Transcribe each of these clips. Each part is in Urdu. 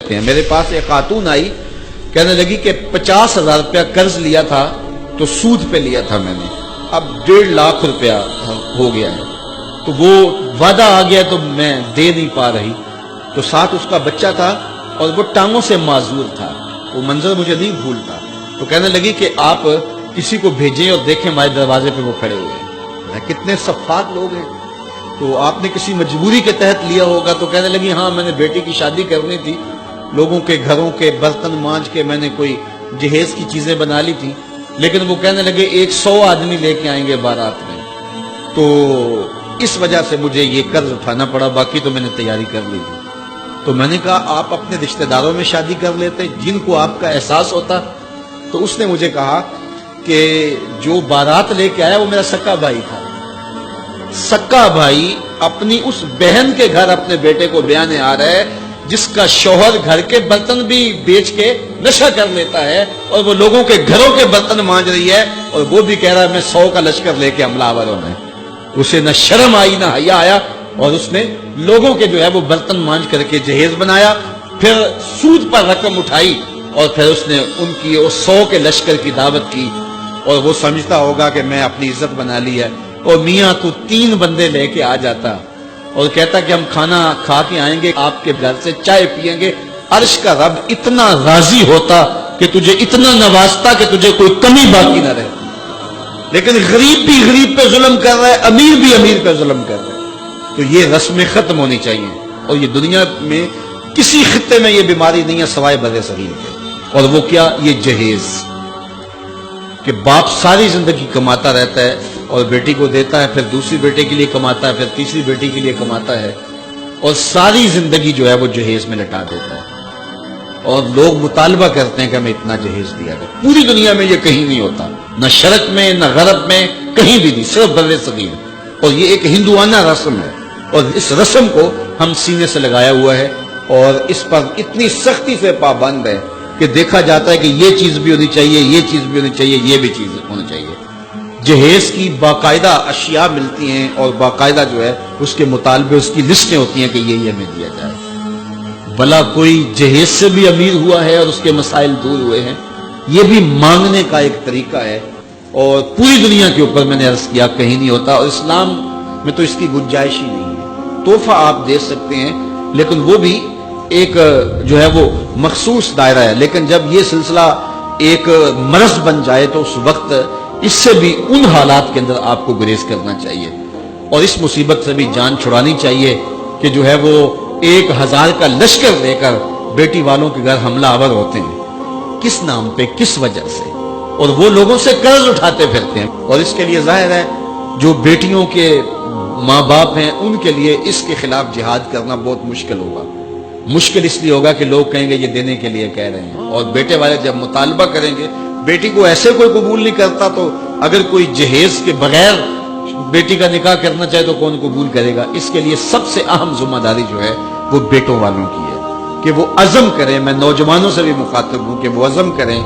کرتے ہیں. میرے پاس ایک خاتون آئی, کہنے لگی کہ 50,000 روپیہ قرض لیا تھا تو سود پہ لیا تھا میں نے, اب 1.5 لاکھ روپیہ ہو گیا ہے, تو وہ وعدہ آ گیا تو میں دے نہیں پا رہی. تو ساتھ اس کا بچہ تھا اور وہ ٹانگوں سے معذور تھا, وہ منظر مجھے نہیں بھولتا. تو کہنے لگی کہ آپ کسی کو بھیجیں اور دیکھیں ہمارے دروازے پہ وہ کھڑے ہوئے ہیں. کتنے صفاق لوگ ہیں, تو آپ نے کسی مجبوری کے تحت لیا ہوگا. تو کہنے لگی ہاں میں نے بیٹی کی شادی کرنی تھی, لوگوں کے گھروں کے برتن مانج کے میں نے کوئی جہیز کی چیزیں بنا لی تھی, لیکن وہ کہنے لگے 100 آدمی لے کے آئیں گے بارات میں, تو اس وجہ سے مجھے یہ قرض اٹھانا پڑا, باقی تو میں نے تیاری کر لی تھی. تو میں نے کہا آپ اپنے رشتہ داروں میں شادی کر لیتے جن کو آپ کا احساس ہوتا. تو اس نے مجھے کہا کہ جو بارات لے کے آیا وہ میرا سکا بھائی تھا. سکا بھائی اپنی اس بہن کے گھر اپنے بیٹے کو بیانے آ رہا ہے جس کا شوہر گھر کے برتن بھی بیچ کے نشہ کر لیتا ہے, اور وہ لوگوں کے گھروں کے برتن مانج رہی ہے, اور وہ بھی کہہ رہا ہے میں 100 کا لشکر لے کے حملہ آور ہونا ہے. اسے نہ شرم آئی نہ حیا آیا, اور اس نے لوگوں کے جو ہے وہ برتن مانج کر کے جہیز بنایا, پھر سود پر رقم اٹھائی, اور پھر اس نے ان کی 100 کے لشکر کی دعوت کی, اور وہ سمجھتا ہوگا کہ میں اپنی عزت بنا لی ہے. اور میاں تو 3 بندے لے کے آ جاتا اور کہتا کہ ہم کھانا کھا کے آئیں گے, آپ کے گھر سے چائے پیئیں گے. عرش کا رب اتنا راضی ہوتا کہ تجھے اتنا نوازتا کہ تجھے کوئی کمی باقی نہ رہتی. لیکن غریب بھی غریب پہ ظلم کر رہا ہے, امیر بھی امیر پہ ظلم کر رہا ہے. تو یہ رسمیں ختم ہونی چاہیے, اور یہ دنیا میں کسی خطے میں یہ بیماری نہیں ہے سوائے بر صغیر کے. اور وہ کیا, یہ جہیز, کہ باپ ساری زندگی کماتا رہتا ہے اور بیٹی کو دیتا ہے, پھر دوسری بیٹے کے لیے کماتا ہے, پھر تیسری بیٹی کے لیے کماتا ہے, اور ساری زندگی جو ہے وہ جہیز میں لٹا دیتا ہے. اور لوگ مطالبہ کرتے ہیں کہ ہمیں اتنا جہیز دیا گیا. پوری دنیا میں یہ کہیں نہیں ہوتا, نہ شرق میں نہ غرب میں, کہیں بھی نہیں, صرف بر صغیر. اور یہ ایک ہندوانہ رسم ہے, اور اس رسم کو ہم سینے سے لگایا ہوا ہے, اور اس پر اتنی سختی سے پابند ہے کہ دیکھا جاتا ہے کہ یہ چیز بھی ہونی چاہیے, یہ چیز بھی ہونی چاہیے, یہ بھی چیز ہونی چاہیے. جہیز کی باقاعدہ اشیاء ملتی ہیں, اور باقاعدہ جو ہے اس کے مطالبے, اس کی لسٹیں ہوتی ہیں کہ یہ ہمیں دیا جائے. بھلا کوئی جہیز سے بھی امیر ہوا ہے اور اس کے مسائل دور ہوئے ہیں؟ یہ بھی مانگنے کا ایک طریقہ ہے, اور پوری دنیا کے اوپر میں نے عرض کیا کہیں نہیں ہوتا, اور اسلام میں تو اس کی گنجائش ہی نہیں ہے. تحفہ آپ دے سکتے ہیں, لیکن وہ بھی ایک جو ہے وہ مخصوص دائرہ ہے. لیکن جب یہ سلسلہ ایک مرض بن جائے تو اس وقت اس سے بھی ان حالات کے اندر آپ کو گریز کرنا چاہیے, اور اس مصیبت سے بھی جان چھڑانی چاہیے کہ جو ہے وہ 1000 کا لشکر لے کر بیٹی والوں کے گھر حملہ آور ہوتے ہیں. کس نام پہ, کس وجہ سے؟ اور وہ لوگوں سے قرض اٹھاتے پھرتے ہیں. اور اس کے لیے ظاہر ہے جو بیٹیوں کے ماں باپ ہیں ان کے لیے اس کے خلاف جہاد کرنا بہت مشکل ہوگا. مشکل اس لیے ہوگا کہ لوگ کہیں گے یہ دینے کے لیے کہہ رہے ہیں, اور بیٹے والے جب مطالبہ کریں گے, بیٹی کو ایسے کوئی قبول نہیں کرتا, تو اگر کوئی جہیز کے بغیر بیٹی کا نکاح کرنا چاہے تو کون قبول کرے گا؟ اس کے لیے سب سے اہم ذمہ داری جو ہے وہ بیٹوں والوں کی ہے کہ وہ عزم کریں. میں نوجوانوں سے بھی مخاطب ہوں کہ وہ عزم کریں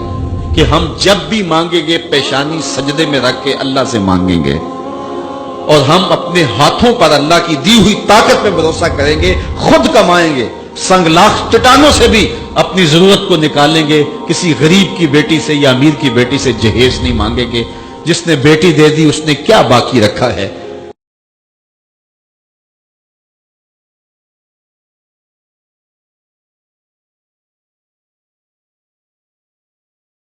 کہ ہم جب بھی مانگیں گے پیشانی سجدے میں رکھ کے اللہ سے مانگیں گے, اور ہم اپنے ہاتھوں پر اللہ کی دی ہوئی طاقت پہ بھروسہ کریں گے, خود کمائیں گے, سنگلاخ چٹانوں سے بھی اپنی ضرورت کو نکالیں گے. کسی غریب کی بیٹی سے یا امیر کی بیٹی سے جہیز نہیں مانگیں گے. جس نے بیٹی دے دی اس نے کیا باقی رکھا ہے؟